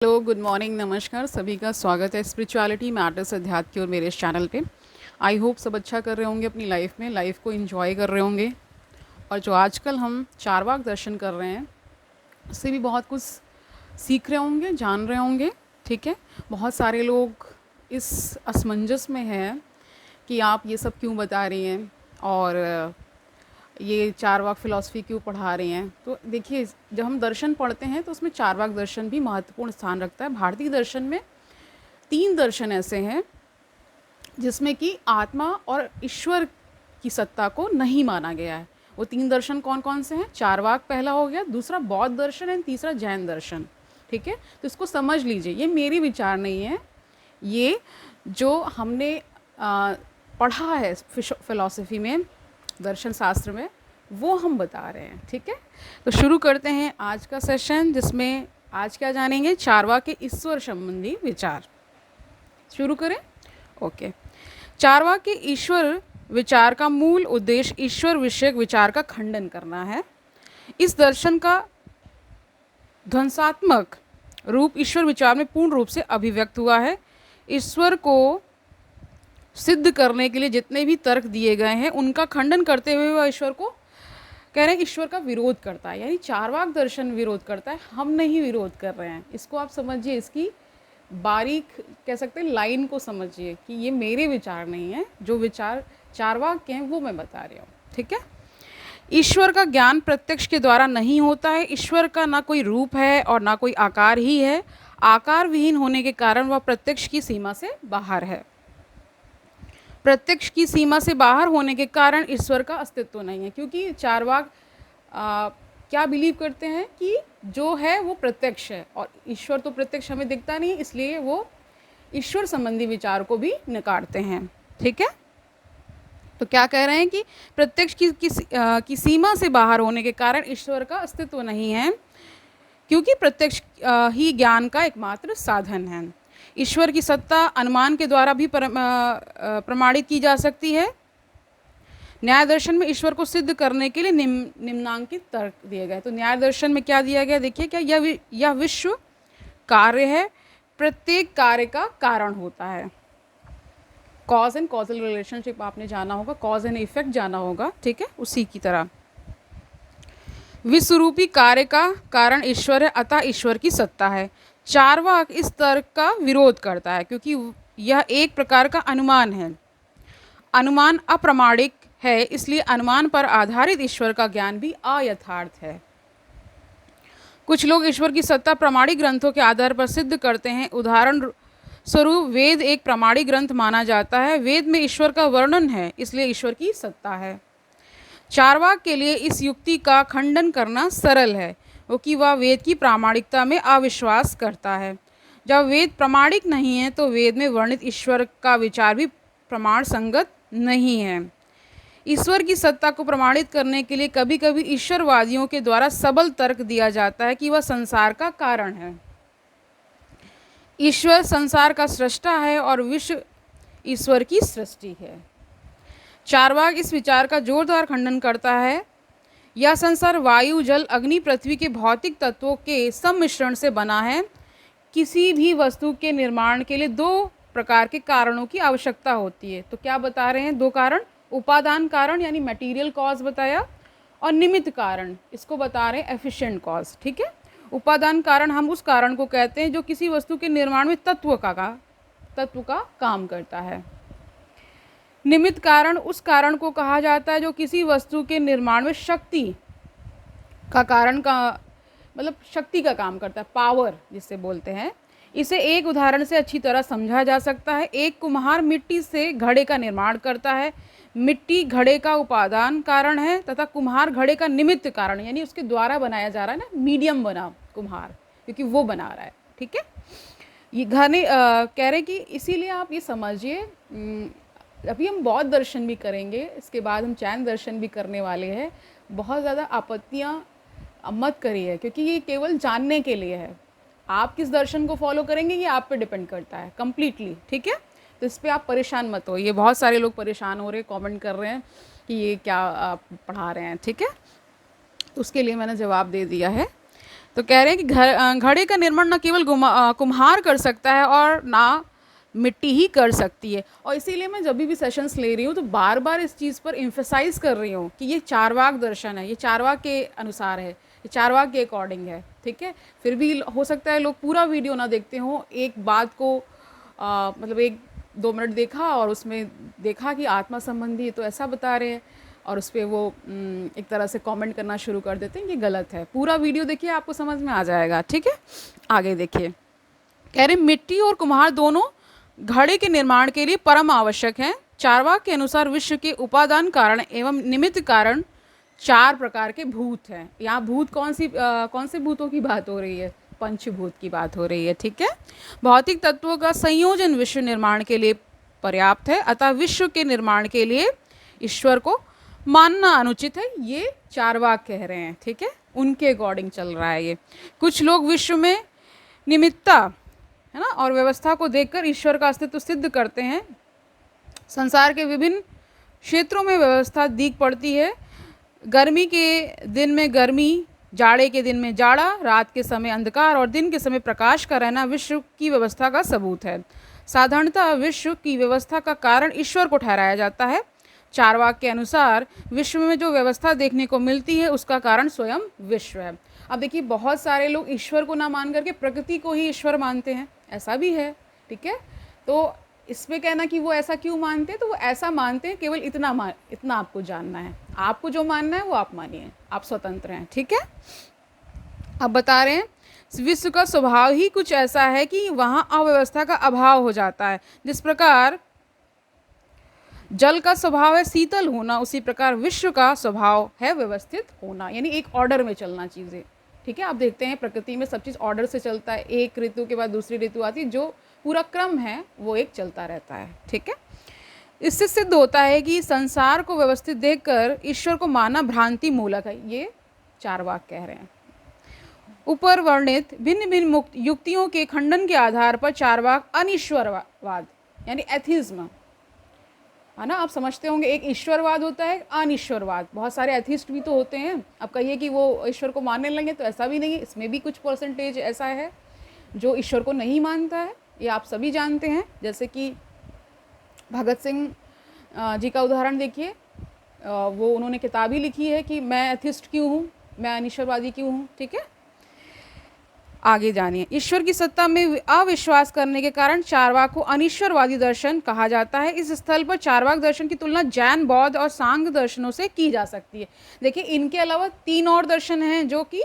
Hello, good morning, नमस्कार। सभी का स्वागत है स्पिरिचुअलिटी मैटर्स अध्यात्म की और मेरे इस चैनल पे। आई होप सब अच्छा कर रहे होंगे अपनी लाइफ में, लाइफ को एंजॉय कर रहे होंगे। और जो आजकल हम चारवाक दर्शन कर रहे हैं उससे भी बहुत कुछ सीख रहे होंगे, जान रहे होंगे। ठीक है। बहुत सारे लोग इस असमंजस में हैं कि आप ये सब क्यों बता रही हैं और ये चारवाक फ़िलॉसफ़ी क्यों पढ़ा रही हैं। तो देखिए, जब हम दर्शन पढ़ते हैं तो उसमें चारवाक दर्शन भी महत्वपूर्ण स्थान रखता है। भारतीय दर्शन में 3 दर्शन ऐसे हैं जिसमें कि आत्मा और ईश्वर की सत्ता को नहीं माना गया है। वो 3 दर्शन कौन कौन से हैं? चारवाक पहला हो गया, दूसरा बौद्ध दर्शन एंड तीसरा जैन दर्शन। ठीक है। तो इसको समझ लीजिए, ये मेरी विचार नहीं है, ये जो हमने पढ़ा है फ़िलॉसफ़ी में, दर्शन शास्त्र में, वो हम बता रहे हैं। ठीक है। तो शुरू करते हैं आज का सेशन, जिसमें आज क्या जानेंगे? चारवाक के ईश्वर संबंधी विचार। शुरू करें। ओके। चारवाक के ईश्वर विचार का मूल उद्देश्य ईश्वर विषयक विचार का खंडन करना है। इस दर्शन का ध्वंसात्मक रूप ईश्वर विचार में पूर्ण रूप से अभिव्यक्त हुआ है। ईश्वर को सिद्ध करने के लिए जितने भी तर्क दिए गए हैं उनका खंडन करते हुए वह ईश्वर को कह रहे हैं, ईश्वर का विरोध करता है। यानी चारवाक दर्शन विरोध करता है, हम नहीं विरोध कर रहे हैं। इसको आप समझिए, इसकी बारीक कह सकते हैं लाइन को समझिए कि ये मेरे विचार नहीं है, जो विचार चारवाक के हैं वो मैं बता रही हूँ। ठीक है। ईश्वर का ज्ञान प्रत्यक्ष के द्वारा नहीं होता है। ईश्वर का ना कोई रूप है और ना कोई आकार ही है। आकार विहीन होने के कारण वह प्रत्यक्ष की सीमा से बाहर है। प्रत्यक्ष की सीमा से बाहर होने के कारण ईश्वर का अस्तित्व नहीं है, क्योंकि चारवाक क्या बिलीव करते हैं कि जो है वो प्रत्यक्ष है और ईश्वर तो प्रत्यक्ष हमें दिखता नहीं है, इसलिए वो ईश्वर संबंधी विचार को भी नकारते हैं। ठीक है। तो क्या कह रहे हैं कि प्रत्यक्ष की सीमा से बाहर होने के कारण ईश्वर का अस्तित्व नहीं है, क्योंकि प्रत्यक्ष ही ज्ञान का एकमात्र साधन है। ईश्वर की सत्ता अनुमान के द्वारा भी प्रमाणित की जा सकती है। न्याय दर्शन में ईश्वर को सिद्ध करने के लिए निम्नांकित तर्क दिए गए। तो न्याय दर्शन में क्या दिया गया? देखिए, क्या यह विश्व कार्य है, प्रत्येक कार्य का कारण होता है। कॉज एंड कॉजल रिलेशनशिप आपने जाना होगा, कॉज एंड इफेक्ट जाना होगा। ठीक है। उसी की तरह विश्वरूपी कार्य का कारण ईश्वर है, अतः ईश्वर की सत्ता है। चारवाक इस तर्क का विरोध करता है, क्योंकि यह एक प्रकार का अनुमान है। अनुमान अप्रामाणिक है, इसलिए अनुमान पर आधारित ईश्वर का ज्ञान भी अयथार्थ है। कुछ लोग ईश्वर की सत्ता प्रामाणिक ग्रंथों के आधार पर सिद्ध करते हैं। उदाहरण स्वरूप वेद एक प्रामाणिक ग्रंथ माना जाता है। वेद में ईश्वर का वर्णन है, इसलिए ईश्वर की सत्ता है। चारवाक के लिए इस युक्ति का खंडन करना सरल है, क्योंकि वह वेद की प्रामाणिकता में अविश्वास करता है। जब वेद प्रामाणिक नहीं है तो वेद में वर्णित ईश्वर का विचार भी प्रमाण संगत नहीं है। ईश्वर की सत्ता को प्रमाणित करने के लिए कभी कभी ईश्वरवादियों के द्वारा सबल तर्क दिया जाता है कि वह संसार का कारण है। ईश्वर संसार का सृष्टा है और विश्व ईश्वर की सृष्टि है। चारवाक इस विचार का जोरदार खंडन करता है। यह संसार वायु, जल, अग्नि, पृथ्वी के भौतिक तत्वों के सम्मिश्रण से बना है। किसी भी वस्तु के निर्माण के लिए 2 प्रकार के कारणों की आवश्यकता होती है। तो क्या बता रहे हैं? 2 कारण। उपादान कारण यानी मटेरियल कॉज बताया, और निमित्त कारण, इसको बता रहे हैं एफिशिएंट कॉज। ठीक है। उपादान कारण हम उस कारण को कहते हैं जो किसी वस्तु के निर्माण में तत्व का काम करता है। निमित्त कारण उस कारण को कहा जाता है जो किसी वस्तु के निर्माण में शक्ति का कारण का मतलब शक्ति का काम करता है, पावर जिसे बोलते हैं। इसे एक उदाहरण से अच्छी तरह समझा जा सकता है। एक कुम्हार मिट्टी से घड़े का निर्माण करता है। मिट्टी घड़े का उपादान कारण है तथा कुम्हार घड़े का निमित्त कारण, यानी उसके द्वारा बनाया जा रहा है ना, मीडियम बना कुम्हार, क्योंकि वो बना रहा है। ठीक है। ये कह रहे कि इसीलिए आप ये समझिए, अभी हम बौद्ध दर्शन भी करेंगे, इसके बाद हम जैन दर्शन भी करने वाले हैं। बहुत ज़्यादा आपत्तियाँ मत करिए, क्योंकि ये केवल जानने के लिए है। आप किस दर्शन को फॉलो करेंगे ये आप पे डिपेंड करता है कम्प्लीटली। ठीक है। तो इस पर आप परेशान मत हो। ये बहुत सारे लोग परेशान हो रहे हैं, कमेंट कर रहे हैं कि ये क्या आप पढ़ा रहे हैं। ठीक है। तो उसके लिए मैंने जवाब दे दिया है। तो कह रहे हैं कि घड़े का निर्माण न केवल कुम्हार कर सकता है और ना मिट्टी ही कर सकती है। और इसीलिए मैं जब भी सेशंस ले रही हूँ तो बार बार इस चीज़ पर इम्फेसाइज कर रही हूँ कि ये चारवाक दर्शन है, ये चारवाक के अनुसार है, ये चारवाक के अकॉर्डिंग है, ठीक है। फिर भी हो सकता है लोग पूरा वीडियो ना देखते हों, एक बात को मतलब 1-2 मिनट देखा और उसमें देखा कि आत्मा संबंधी तो ऐसा बता रहे हैं और उस पर वो एक तरह से कमेंट करना शुरू कर देते हैं, ये गलत है। पूरा वीडियो देखिए, आपको समझ में आ जाएगा, ठीक है। आगे देखिए, कह रहे मिट्टी और कुम्हार दोनों घड़े के निर्माण के लिए परम आवश्यक हैं। चारवाक के अनुसार विश्व के उपादान कारण एवं निमित्त कारण 4 प्रकार के भूत हैं। यहाँ भूत कौन से भूतों की बात हो रही है? पंचभूत की बात हो रही है, ठीक है। भौतिक तत्वों का संयोजन विश्व निर्माण के लिए पर्याप्त है, अतः विश्व के निर्माण के लिए ईश्वर को मानना अनुचित है। ये चारवाक कह रहे हैं, ठीक है, उनके अकॉर्डिंग चल रहा है ये। कुछ लोग विश्व में निमित्ता है ना और व्यवस्था को देखकर ईश्वर का अस्तित्व सिद्ध करते हैं। संसार के विभिन्न क्षेत्रों में व्यवस्था दिख पड़ती है। गर्मी के दिन में गर्मी, जाड़े के दिन में जाड़ा, रात के समय अंधकार और दिन के समय प्रकाश का रहना विश्व की व्यवस्था का सबूत है। साधारणतः विश्व की व्यवस्था का कारण ईश्वर को ठहराया जाता है। चारवाक के अनुसार विश्व में जो व्यवस्था देखने को मिलती है उसका कारण स्वयं विश्व है। अब देखिए, बहुत सारे लोग ईश्वर को ना मान करके प्रकृति को ही ईश्वर मानते हैं, ऐसा भी है, ठीक है। तो इसमें कहना कि वो ऐसा क्यों मानते हैं, तो वो ऐसा मानते हैं केवल इतना आपको जानना है। आपको जो मानना है वो आप मानिए, आप स्वतंत्र हैं, ठीक है। अब बता रहे हैं विश्व का स्वभाव ही कुछ ऐसा है कि वहाँ अव्यवस्था का अभाव हो जाता है। जिस प्रकार जल का स्वभाव है शीतल होना, उसी प्रकार विश्व का स्वभाव है व्यवस्थित होना, यानी एक ऑर्डर में चलना चीज़ें, ठीक है। आप देखते हैं प्रकृति में सब चीज़ ऑर्डर से चलता है, एक ऋतु के बाद दूसरी ऋतु आती है, जो पूरा क्रम है वो एक चलता रहता है, ठीक है। इससे सिद्ध होता है कि संसार को व्यवस्थित देखकर ईश्वर को मानना भ्रांति मूलक है। ये चारवाक कह रहे हैं। ऊपर वर्णित भिन्न भिन्न युक्तियों के खंडन के आधार पर चारवाक अनिश्वरवाद यानी एथिज्म है ना, आप समझते होंगे, एक ईश्वरवाद होता है, अनिश्वरवाद। बहुत सारे एथिस्ट भी तो होते हैं। अब कहिए कि वो ईश्वर को मानने लगे, तो ऐसा भी नहीं है। इसमें भी कुछ परसेंटेज ऐसा है जो ईश्वर को नहीं मानता है, ये आप सभी जानते हैं। जैसे कि भगत सिंह जी का उदाहरण देखिए, वो उन्होंने किताब ही लिखी है कि मैं एथिस्ट क्यों हूँ, मैं अनिश्वरवादी क्यों हूँ, ठीक है। आगे जानिए, ईश्वर की सत्ता में अविश्वास करने के कारण चारवाक को अनिश्वरवादी दर्शन कहा जाता है। इस स्थल पर चारवाक दर्शन की तुलना जैन, बौद्ध और सांख्य दर्शनों से की जा सकती है। देखिए, इनके अलावा 3 और दर्शन हैं, जो कि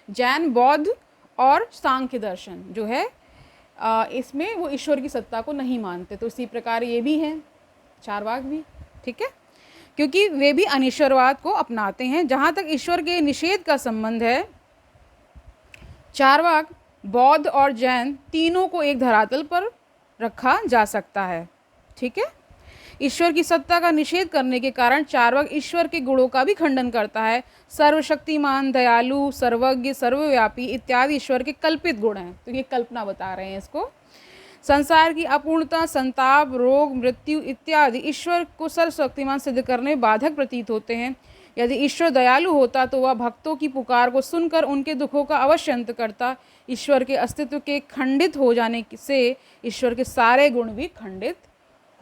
जैन, बौद्ध और सांख्य दर्शन जो है, इसमें वो ईश्वर की सत्ता को नहीं मानते। तो इसी प्रकार ये भी हैं, चारवाक भी, ठीक है, क्योंकि वे भी अनिश्वरवाद को अपनाते हैं। जहाँ तक ईश्वर के निषेध का संबंध है, चारवाक, बौद्ध और जैन तीनों को एक धरातल पर रखा जा सकता है, ठीक है। ईश्वर की सत्ता का निषेध करने के कारण चारवाक ईश्वर के गुणों का भी खंडन करता है। सर्वशक्तिमान, दयालु, सर्वज्ञ, सर्वव्यापी इत्यादि ईश्वर के कल्पित गुण हैं। तो ये कल्पना बता रहे हैं इसको। संसार की अपूर्णता, संताप, रोग, मृत्यु इत्यादि ईश्वर को सर्वशक्तिमान सिद्ध करने में बाधक प्रतीत होते हैं। यदि ईश्वर दयालु होता तो वह भक्तों की पुकार को सुनकर उनके दुखों का अवश्य अंत करता। ईश्वर के अस्तित्व के खंडित हो जाने से ईश्वर के सारे गुण भी खंडित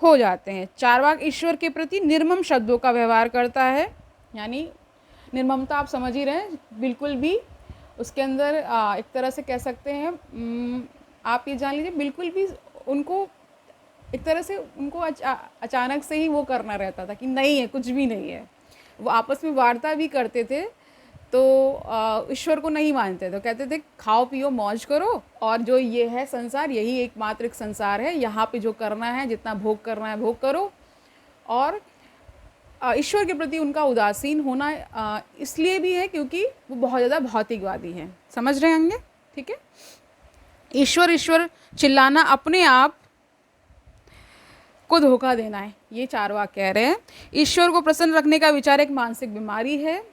हो जाते हैं। चारवाक ईश्वर के प्रति निर्मम शब्दों का व्यवहार करता है, यानी निर्ममता आप समझ ही रहे हैं, बिल्कुल भी उसके अंदर एक तरह से कह सकते हैं, आप ये जान लीजिए, बिल्कुल भी उनको एक तरह से उनको अचानक से ही वो करना रहता था कि नहीं है, कुछ भी नहीं है। वो आपस में वार्ता भी करते थे, तो ईश्वर को नहीं मानते, तो कहते थे खाओ पियो मौज करो, और जो ये है संसार, यही एकमात्र एक संसार है, यहाँ पे जो करना है, जितना भोग करना है भोग करो। और ईश्वर के प्रति उनका उदासीन होना इसलिए भी है क्योंकि वो बहुत ज़्यादा भौतिकवादी हैं, समझ रहे होंगे, ठीक है। ईश्वर ईश्वर चिल्लाना अपने आप को धोखा देना है, ये चारवाक कह रहे हैं। ईश्वर को प्रसन्न रखने का विचार एक मानसिक बीमारी है।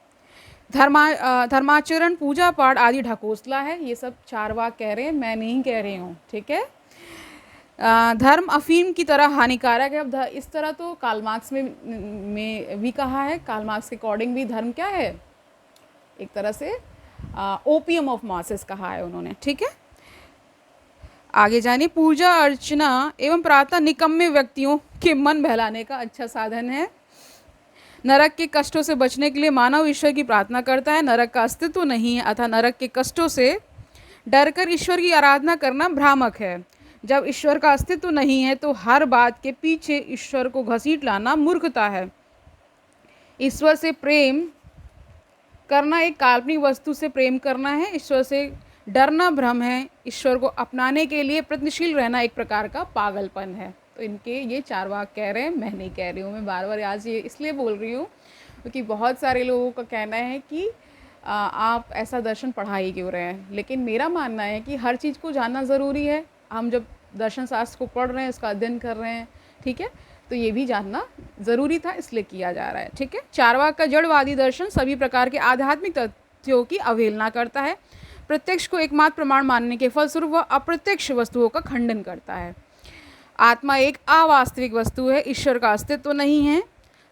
धर्माचरण, पूजा पाठ आदि ढकोसला है। ये सब चारवाक कह रहे हैं, मैं नहीं कह रही हूँ, ठीक है। धर्म अफीम की तरह हानिकारक है। अब इस तरह तो कार्ल मार्क्स में भी कहा है। कार्ल मार्क्स के अकॉर्डिंग भी धर्म क्या है, एक तरह से ओपियम ऑफ मासेस कहा है उन्होंने, ठीक है। आगे जानिए, पूजा अर्चना एवं प्रार्थना निकम्मे व्यक्तियों के मन बहलाने का अच्छा साधन है। नरक के कष्टों से बचने के लिए मानव ईश्वर की प्रार्थना करता है। नरक का अस्तित्व नहीं है, अतः नरक के कष्टों से डरकर ईश्वर की आराधना करना भ्रामक है। जब ईश्वर का अस्तित्व नहीं है तो हर बात के पीछे ईश्वर को घसीट लाना मूर्खता है। ईश्वर से प्रेम करना एक काल्पनिक वस्तु से प्रेम करना है। ईश्वर से डरना भ्रम है। ईश्वर को अपनाने के लिए प्रयत्नशील रहना एक प्रकार का पागलपन है। तो इनके ये चार वाक्य कह रहे हैं, मैं नहीं कह रही हूँ। मैं बार बार आज ये इसलिए बोल रही हूँ क्योंकि बहुत सारे लोगों का कहना है कि आप ऐसा दर्शन पढ़ा ही क्यों रहे हैं। लेकिन मेरा मानना है कि हर चीज़ को जानना ज़रूरी है। हम जब दर्शन शास्त्र को पढ़ रहे हैं, उसका अध्ययन कर रहे हैं, ठीक है, तो ये भी जानना ज़रूरी था, इसलिए किया जा रहा है, ठीक है। चारवाक का जड़वादी दर्शन सभी प्रकार के आध्यात्मिक तथ्यों की अवहेलना करता है। प्रत्यक्ष को एकमात्र प्रमाण मानने के फलस्वरूप वह अप्रत्यक्ष वस्तुओं का खंडन करता है। आत्मा एक अवास्तविक वस्तु है, ईश्वर का अस्तित्व नहीं है।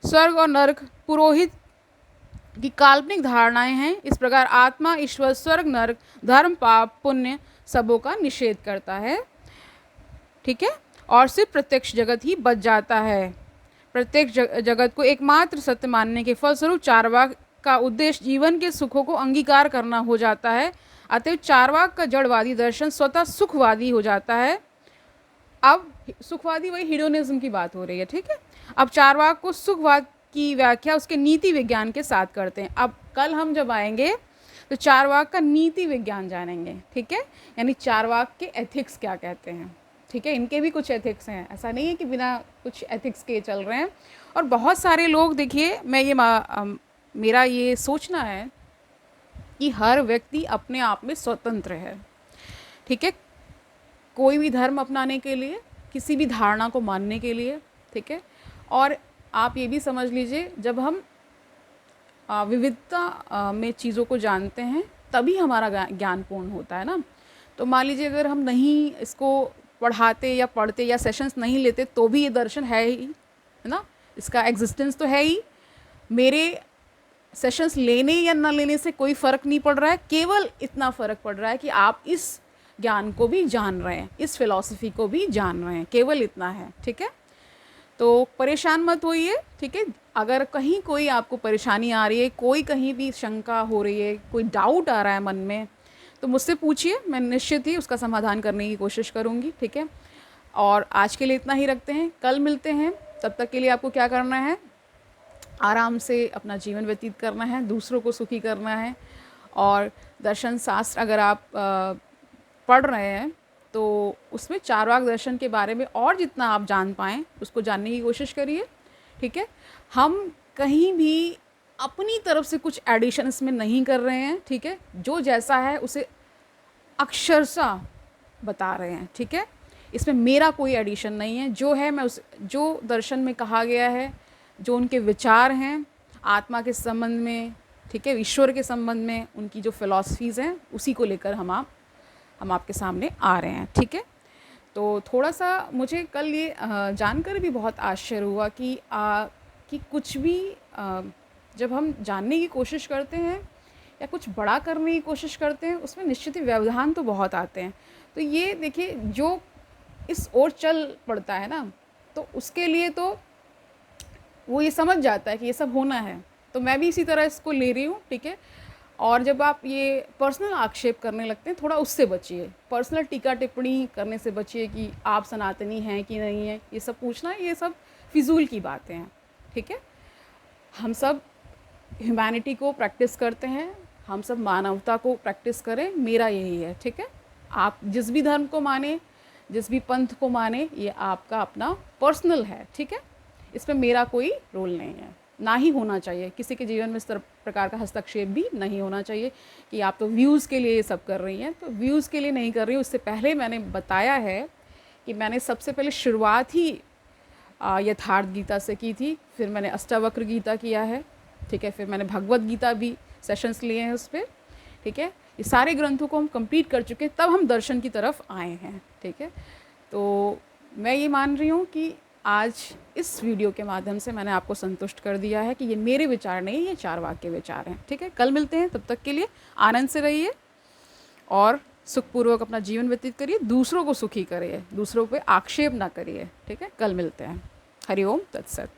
स्वर्ग और नरक पुरोहित की काल्पनिक धारणाएं हैं। इस प्रकार आत्मा, ईश्वर, स्वर्ग, नरक, धर्म, पाप, पुण्य सबों का निषेध करता है, ठीक है, और सिर्फ प्रत्यक्ष जगत ही बच जाता है। प्रत्यक्ष जगत को एकमात्र सत्य मानने के फलस्वरूप चारवाक का उद्देश्य जीवन के सुखों को अंगीकार करना हो जाता है। अतएव चारवाक का जड़वादी दर्शन स्वतः सुखवादी हो जाता है। अब सुखवादी वही हिडोनिज्म की बात हो रही है, ठीक है। अब चारवाक को सुखवाद की व्याख्या उसके नीति विज्ञान के साथ करते हैं। अब कल हम जब आएंगे तो चारवाक का नीति विज्ञान जानेंगे, ठीक है, यानी चारवाक के एथिक्स क्या कहते हैं, ठीक है। इनके भी कुछ एथिक्स हैं, ऐसा नहीं है कि बिना कुछ एथिक्स के चल रहे हैं। और बहुत सारे लोग, देखिए, मैं ये मेरा ये सोचना है कि हर व्यक्ति अपने आप में स्वतंत्र है, ठीक है, कोई भी धर्म अपनाने के लिए, किसी भी धारणा को मानने के लिए, ठीक है। और आप ये भी समझ लीजिए, जब हम विविधता में चीज़ों को जानते हैं तभी हमारा ज्ञान पूर्ण होता है ना। तो मान लीजिए अगर हम नहीं इसको पढ़ाते या पढ़ते या सेशंस नहीं लेते तो भी ये दर्शन है ही, है ना, इसका एग्जिस्टेंस तो है ही। मेरे सेशंस लेने या ना लेने से कोई फ़र्क नहीं पड़ रहा है, केवल इतना फ़र्क पड़ रहा है कि आप इस ज्ञान को भी जान रहे हैं, इस फिलॉसफी को भी जान रहे हैं, केवल इतना है, ठीक है। तो परेशान मत होइए, ठीक है। अगर कहीं कोई आपको परेशानी आ रही है, कोई कहीं भी शंका हो रही है, कोई डाउट आ रहा है मन में, तो मुझसे पूछिए, मैं निश्चित ही उसका समाधान करने की कोशिश करूँगी, ठीक है। और आज के लिए इतना ही रखते हैं, कल मिलते हैं। तब तक के लिए आपको क्या करना है, आराम से अपना जीवन व्यतीत करना है, दूसरों को सुखी करना है। और दर्शन शास्त्र अगर आप पढ़ रहे हैं तो उसमें चारवाक दर्शन के बारे में और जितना आप जान पाएँ उसको जानने की कोशिश करिए, ठीक है। हम कहीं भी अपनी तरफ से कुछ एडिशन इसमें नहीं कर रहे हैं, ठीक है। जो जैसा है उसे अक्षरशः बता रहे हैं, ठीक है। इसमें मेरा कोई एडिशन नहीं है, जो है मैं उस जो दर्शन में कहा गया है, जो उनके विचार हैं आत्मा के संबंध में, ठीक है, ईश्वर के संबंध में, उनकी जो फिलॉसफीज़ हैं उसी को लेकर हम आपके सामने आ रहे हैं, ठीक है। तो थोड़ा सा मुझे कल ये जानकर भी बहुत आश्चर्य हुआ कि कुछ भी जब हम जानने की कोशिश करते हैं या कुछ बड़ा करने की कोशिश करते हैं उसमें निश्चित ही व्यवधान तो बहुत आते हैं। तो ये देखिए, जो इस ओर चल पड़ता है ना, तो उसके लिए तो वो ये समझ जाता है कि ये सब होना है। तो मैं भी इसी तरह इसको ले रही हूँ, ठीक है। और जब आप ये पर्सनल आक्षेप करने लगते हैं, थोड़ा उससे बचिए, पर्सनल टीका टिप्पणी करने से बचिए कि आप सनातनी हैं कि नहीं है, ये सब पूछना, ये सब फिजूल की बातें हैं, ठीक है। हम सब ह्यूमैनिटी को प्रैक्टिस करते हैं, हम सब मानवता को प्रैक्टिस करें, मेरा यही है, ठीक है। आप जिस भी धर्म को माने, जिस भी पंथ को माने, ये आपका अपना पर्सनल है, ठीक है। इसमें मेरा कोई रोल नहीं है, ना ही होना चाहिए। किसी के जीवन में इस प्रकार का हस्तक्षेप भी नहीं होना चाहिए कि आप तो व्यूज़ के लिए ये सब कर रही हैं। तो व्यूज़ के लिए नहीं कर रही हूँ। उससे पहले मैंने बताया है कि मैंने सबसे पहले शुरुआत ही यथार्थ गीता से की थी, फिर मैंने अष्टावक्र गीता किया है, ठीक है, फिर मैंने भगवत गीता भी सेशंस लिए हैं उस पर, ठीक है। ये सारे ग्रंथों को हम कंप्लीट कर चुके हैं, तब हम दर्शन की तरफ आए हैं, ठीक है। तो मैं ये मान रही हूँ कि आज इस वीडियो के माध्यम से मैंने आपको संतुष्ट कर दिया है कि ये मेरे विचार नहीं, ये चारवाक के विचार हैं। ठीक है, कल मिलते हैं, तब तक के लिए आनंद से रहिए और सुखपूर्वक अपना जीवन व्यतीत करिए, दूसरों को सुखी करिए, दूसरों पे आक्षेप ना करिए। ठीक है, कल मिलते हैं। हरिओम तत्सत।